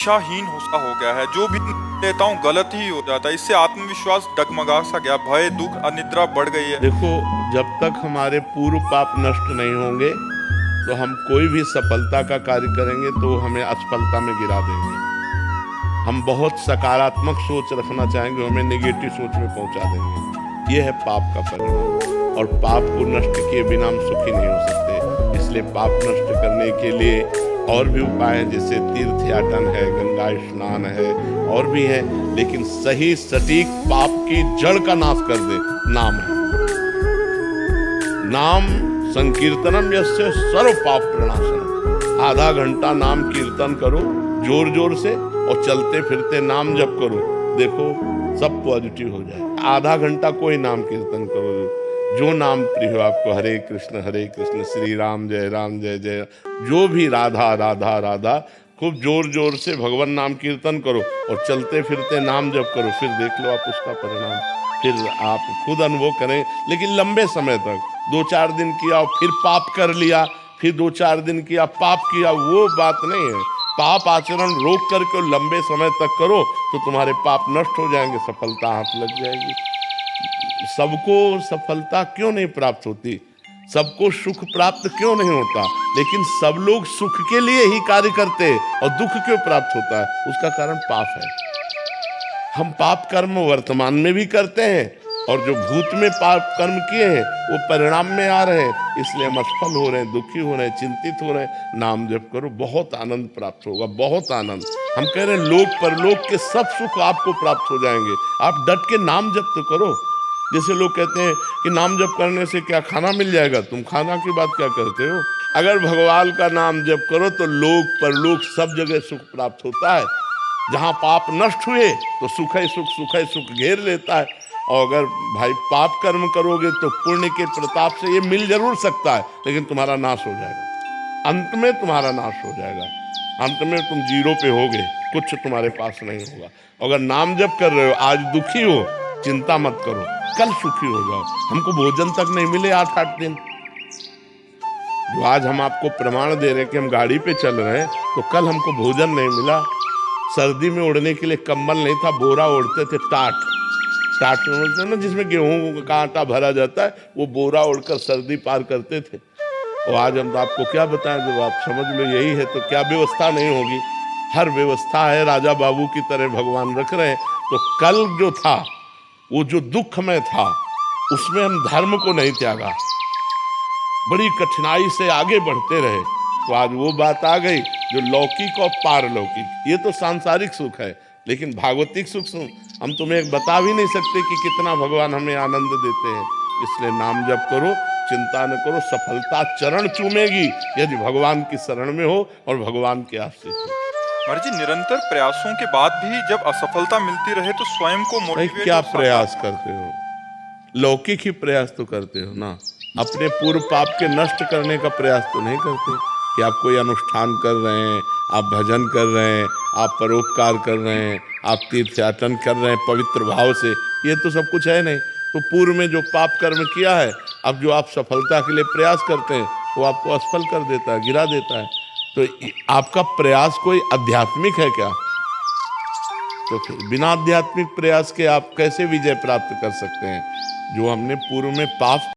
दिशाहीन सा हो गया है। जो भी लेता हूँ गलत ही हो जाता है। इससे आत्मविश्वास डगमगा सा गया, भय, दुख, अनिद्रा बढ़ गई है। देखो, जब तक हमारे पूर्व पाप नष्ट नहीं होंगे तो हम कोई भी सफलता का कार्य करेंगे तो हमें असफलता में गिरा देंगे। हम बहुत सकारात्मक सोच रखना चाहेंगे, हमें नेगेटिव सोच में पहुंचा देंगे। ये है पाप का परिणाम, और पाप को नष्ट किए बिना हम सुखी नहीं हो सकते। इसलिए पाप नष्ट करने के लिए और भी उपाय हैं, जैसे तीर्थयाटन है, गंगा स्नान है, और भी है। लेकिन सही सटीक पाप की जड़ का नाश कर दे नाम है। नाम संकीर्तनम यस्य सर्व पाप प्रणाशन। आधा घंटा नाम कीर्तन करो जोर जोर से, और चलते फिरते नाम जप करो, देखो सब पॉजिटिव हो जाए। आधा घंटा कोई नाम कीर्तन करो, जो नाम प्रिय हो आपको, हरे कृष्ण श्री राम जय जय, जो भी राधा राधा राधा, खूब जोर जोर से भगवान नाम कीर्तन करो और चलते फिरते नाम जप करो। फिर देख लो आप उसका परिणाम, फिर आप खुद अनुभव करें। लेकिन लंबे समय तक 2-4 दिन किया फिर पाप कर लिया, फिर 2-4 दिन किया पाप किया, वो बात नहीं है। पाप आचरण रोक करके लंबे समय तक करो तो तुम्हारे पाप नष्ट हो जाएंगे, सफलता हाथ लग जाएगी। सबको सफलता क्यों नहीं प्राप्त होती, सबको सुख प्राप्त क्यों नहीं होता, लेकिन सब लोग सुख के लिए ही कार्य करते हैं और दुख क्यों प्राप्त होता है? उसका कारण पाप है। हम पाप कर्म वर्तमान में भी करते हैं, और जो भूत में पाप कर्म किए हैं वो परिणाम में आ रहे हैं। इसलिए हम असफल हो रहे हैं, दुखी हो रहे हैं, चिंतित हो रहे हैं। नाम जप करो, बहुत आनंद प्राप्त होगा, बहुत आनंद। हम कह रहे हैं लोक परलोक के सब सुख आपको प्राप्त हो जाएंगे। आप डट के नाम जप तो करो। जैसे लोग कहते हैं कि नाम जप करने से क्या खाना मिल जाएगा, तुम खाना की बात क्या करते हो? अगर भगवान का नाम जप करो तो लोक परलोक सब जगह सुख प्राप्त होता है। जहाँ पाप नष्ट हुए तो सुख है सुख, सुख है सुख घेर लेता है। और अगर भाई पाप कर्म करोगे तो पुण्य के प्रताप से ये मिल जरूर सकता है, लेकिन तुम्हारा नाश हो जाएगा। अंत में तुम्हारा नाश हो जाएगा, अंत में तुम जीरो पे होगे, कुछ तुम्हारे पास नहीं होगा। अगर नाम जप कर रहे हो, आज दुखी हो, चिंता मत करो, कल सुखी हो जाओ। हमको भोजन तक नहीं मिले 8-8 दिन, जो आज हम आपको प्रमाण दे रहे हैं कि हम गाड़ी पे चल रहे हैं, तो कल हमको भोजन नहीं मिला। सर्दी में ओढ़ने के लिए कंबल नहीं था, बोरा ओढ़ते थे, टाट में ना, जिसमें गेहूं का आटा भरा जाता है, वो बोरा ओढ़कर सर्दी पार करते थे। और आज हम आपको क्या बताएं, जब आप समझ लो यही है तो क्या व्यवस्था नहीं होगी? हर व्यवस्था है, राजा बाबू की तरह भगवान रख रहे हैं। तो कल जो था, वो जो दुख में था, उसमें हम धर्म को नहीं त्यागा, बड़ी कठिनाई से आगे बढ़ते रहे। तो आज वो बात आ गई जो लौकिक और पारलौकिक, ये तो सांसारिक सुख है, लेकिन भागवतिक सुख हम तुम्हें बता भी नहीं सकते कि कितना भगवान हमें आनंद देते हैं। इसलिए नाम जप करो, चिंता न करो, सफलता चरण चूमेगी यदि भगवान की शरण में हो और भगवान के आश्रित हो। महाराज जी, निरंतर प्रयासों के बाद भी जब असफलता मिलती रहे तो स्वयं को मोटिवेट, क्या प्रयास करते हो? लौकिक ही प्रयास तो करते हो ना, अपने पूर्व पाप के नष्ट करने का प्रयास तो नहीं करते कि आप कोई अनुष्ठान कर रहे हैं, आप भजन कर रहे हैं, आप परोपकार कर रहे हैं, आप तीर्थयाटन कर रहे हैं पवित्र भाव से, ये तो सब कुछ है नहीं। तो पूर्व में जो पाप कर्म किया है, अब जो आप सफलता के लिए प्रयास करते हैं, वो आपको असफल कर देता है, गिरा देता है। तो आपका प्रयास कोई आध्यात्मिक है क्या? तो फिर बिना आध्यात्मिक प्रयास के आप कैसे विजय प्राप्त कर सकते हैं? जो हमने पूर्व में पाप